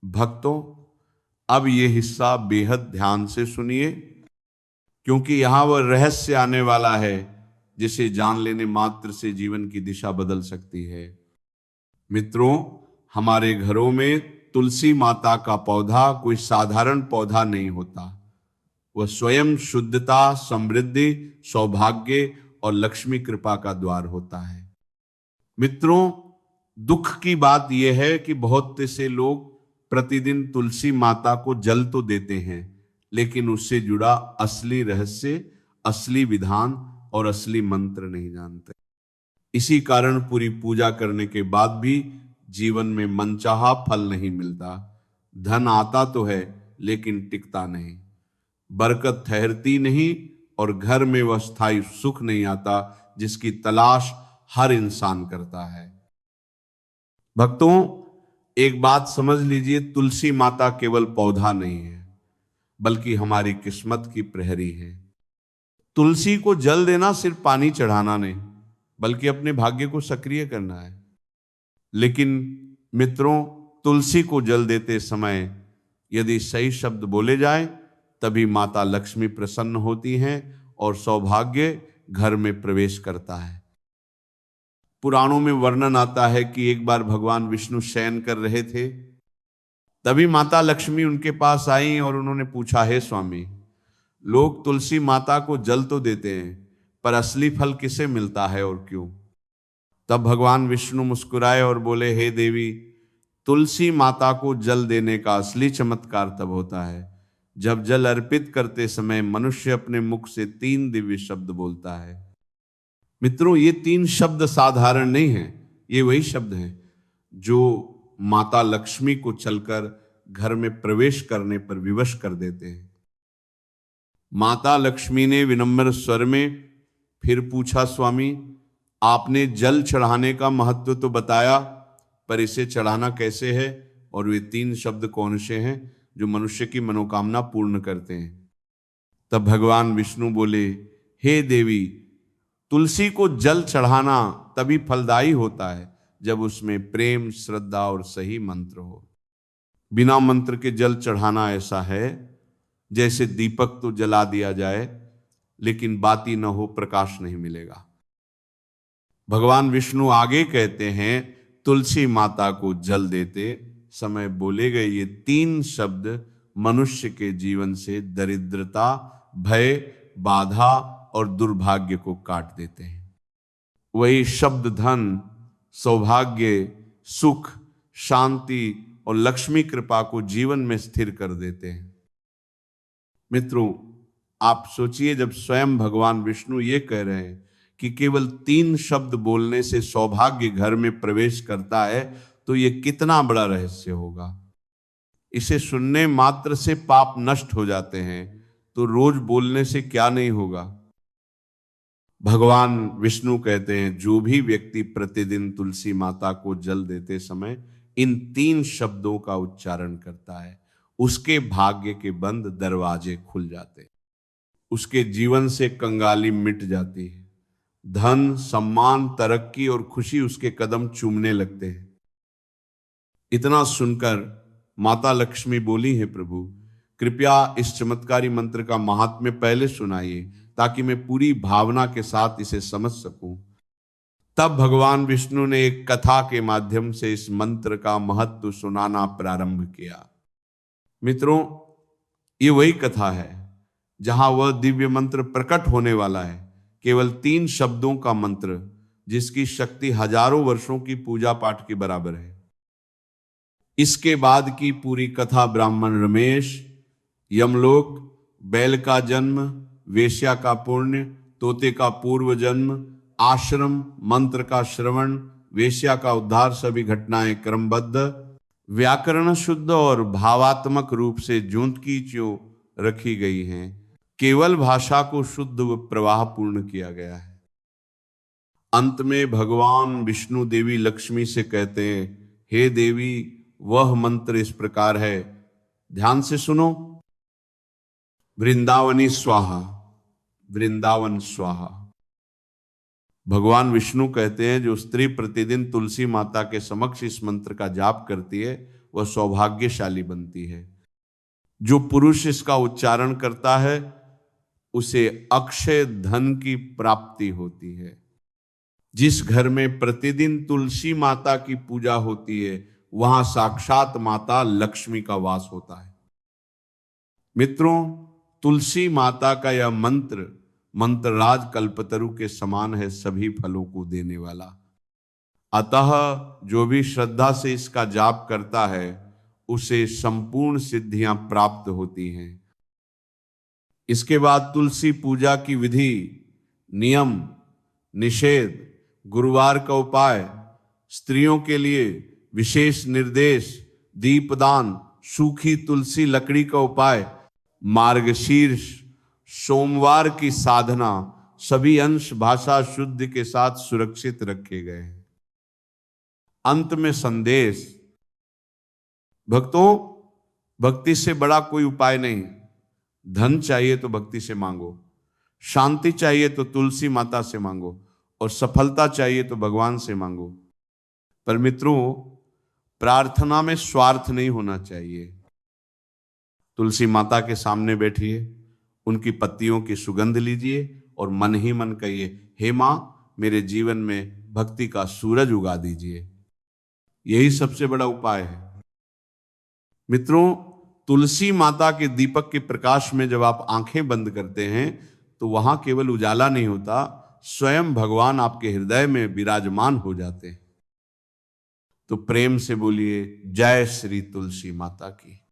भक्तों, अब ये हिस्सा बेहद ध्यान से सुनिए, क्योंकि यहां वह रहस्य आने वाला है जिसे जान लेने मात्र से जीवन की दिशा बदल सकती है। मित्रों, हमारे घरों में तुलसी माता का पौधा कोई साधारण पौधा नहीं होता। वह स्वयं शुद्धता, समृद्धि, सौभाग्य और लक्ष्मी कृपा का द्वार होता है। मित्रों, दुख की बात यह है कि बहुत से लोग प्रतिदिन तुलसी माता को जल तो देते हैं, लेकिन उससे जुड़ा असली रहस्य, असली विधान और असली मंत्र नहीं जानते। इसी कारण पूरी पूजा करने के बाद भी जीवन में मनचाहा फल नहीं मिलता। धन आता तो है, लेकिन टिकता नहीं, बरकत ठहरती नहीं, और घर में वह स्थायी सुख नहीं आता जिसकी तलाश हर इंसान करता है। भक्तों, एक बात समझ लीजिए, तुलसी माता केवल पौधा नहीं है, बल्कि हमारी किस्मत की प्रहरी है। तुलसी को जल देना सिर्फ पानी चढ़ाना नहीं, बल्कि अपने भाग्य को सक्रिय करना है। लेकिन मित्रों, तुलसी को जल देते समय यदि सही शब्द बोले जाए, तभी माता लक्ष्मी प्रसन्न होती हैं और सौभाग्य घर में प्रवेश करता है। पुराणों में वर्णन आता है कि एक बार भगवान विष्णु शयन कर रहे थे, तभी माता लक्ष्मी उनके पास आई और उन्होंने पूछा, हे स्वामी, लोग तुलसी माता को जल तो देते हैं, पर असली फल किसे मिलता है और क्यों? तब भगवान विष्णु मुस्कुराए और बोले, हे देवी, तुलसी माता को जल देने का असली चमत्कार तब होता है जब जल अर्पित करते समय मनुष्य अपने मुख से 3 दिव्य शब्द बोलता है। मित्रों, ये 3 शब्द साधारण नहीं है, ये वही शब्द हैं जो माता लक्ष्मी को चलकर घर में प्रवेश करने पर विवश कर देते हैं। माता लक्ष्मी ने विनम्र स्वर में फिर पूछा, स्वामी, आपने जल चढ़ाने का महत्व तो बताया, पर इसे चढ़ाना कैसे है, और वे 3 शब्द कौन से हैं जो मनुष्य की मनोकामना पूर्ण करते हैं? तब भगवान विष्णु बोले, हे देवी, तुलसी को जल चढ़ाना तभी फलदायी होता है जब उसमें प्रेम, श्रद्धा और सही मंत्र हो। बिना मंत्र के जल चढ़ाना ऐसा है जैसे दीपक तो जला दिया जाए, लेकिन बाती न हो, प्रकाश नहीं मिलेगा। भगवान विष्णु आगे कहते हैं, तुलसी माता को जल देते समय बोले गए ये 3 शब्द मनुष्य के जीवन से दरिद्रता, भय, बाधा और दुर्भाग्य को काट देते हैं। वही शब्द धन, सौभाग्य, सुख, शांति और लक्ष्मी कृपा को जीवन में स्थिर कर देते हैं। मित्रों, आप सोचिए, जब स्वयं भगवान विष्णु ये कह रहे हैं कि केवल 3 शब्द बोलने से सौभाग्य घर में प्रवेश करता है, तो ये कितना बड़ा रहस्य होगा। इसे सुनने मात्र से पाप नष्ट हो जाते हैं, तो रोज बोलने से क्या नहीं होगा। भगवान विष्णु कहते हैं, जो भी व्यक्ति प्रतिदिन तुलसी माता को जल देते समय इन 3 शब्दों का उच्चारण करता है, उसके भाग्य के बंद दरवाजे खुल जाते हैं, उसके जीवन से कंगाली मिट जाती है, धन, सम्मान, तरक्की और खुशी उसके कदम चूमने लगते हैं। इतना सुनकर माता लक्ष्मी बोली, है प्रभु, कृपया इस चमत्कारी मंत्र का महात्म्य पहले सुनाइए, ताकि मैं पूरी भावना के साथ इसे समझ सकूं। तब भगवान विष्णु ने एक कथा के माध्यम से इस मंत्र का महत्व सुनाना प्रारंभ किया। मित्रों, ये वही कथा है जहां वह दिव्य मंत्र प्रकट होने वाला है, केवल 3 शब्दों का मंत्र, जिसकी शक्ति हजारों वर्षों की पूजा पाठ के बराबर है। इसके बाद की पूरी कथा ब्राह्मण रमेश, यमलोक, बैल का जन्म, वेश्या का पुण्य, तोते का पूर्व जन्म, आश्रम, मंत्र का श्रवण, वेश्या का उद्धार, सभी घटनाएं क्रमबद्ध, व्याकरण शुद्ध और भावात्मक रूप से जूंदकी च्यों रखी गई हैं। केवल भाषा को शुद्ध व प्रवाह पूर्ण किया गया है। अंत में भगवान विष्णु देवी लक्ष्मी से कहते हैं, हे देवी, वह मंत्र इस प्रकार है, ध्यान से सुनो। वृंदावनी स्वाहा, वृंदावन स्वाहा। भगवान विष्णु कहते हैं, जो स्त्री प्रतिदिन तुलसी माता के समक्ष इस मंत्र का जाप करती है, वह सौभाग्यशाली बनती है। जो पुरुष इसका उच्चारण करता है उसे अक्षय धन की प्राप्ति होती है। जिस घर में प्रतिदिन तुलसी माता की पूजा होती है वहां साक्षात माता लक्ष्मी का वास होता है। मित्रों, तुलसी माता का यह मंत्र मंत्रराज कल्पतरु के समान है, सभी फलों को देने वाला। अतः जो भी श्रद्धा से इसका जाप करता है उसे संपूर्ण सिद्धियां प्राप्त होती हैं। इसके बाद तुलसी पूजा की विधि, नियम, निषेध, गुरुवार का उपाय, स्त्रियों के लिए विशेष निर्देश, दीपदान, सूखी तुलसी लकड़ी का उपाय, मार्गशीर्ष, सोमवार की साधना, सभी अंश भाषा शुद्ध के साथ सुरक्षित रखे गए हैं। अंत में संदेश, भक्तों, भक्ति से बड़ा कोई उपाय नहीं। धन चाहिए तो भक्ति से मांगो, शांति चाहिए तो तुलसी माता से मांगो, और सफलता चाहिए तो भगवान से मांगो। पर मित्रों, प्रार्थना में स्वार्थ नहीं होना चाहिए। तुलसी माता के सामने बैठिए, उनकी पत्तियों की सुगंध लीजिए और मन ही मन कहिए, हे मां, मेरे जीवन में भक्ति का सूरज उगा दीजिए। यही सबसे बड़ा उपाय है। मित्रों, तुलसी माता के दीपक के प्रकाश में जब आप आंखें बंद करते हैं तो वहां केवल उजाला नहीं होता, स्वयं भगवान आपके हृदय में विराजमान हो जाते हैं। तो प्रेम से बोलिए, जय श्री तुलसी माता की।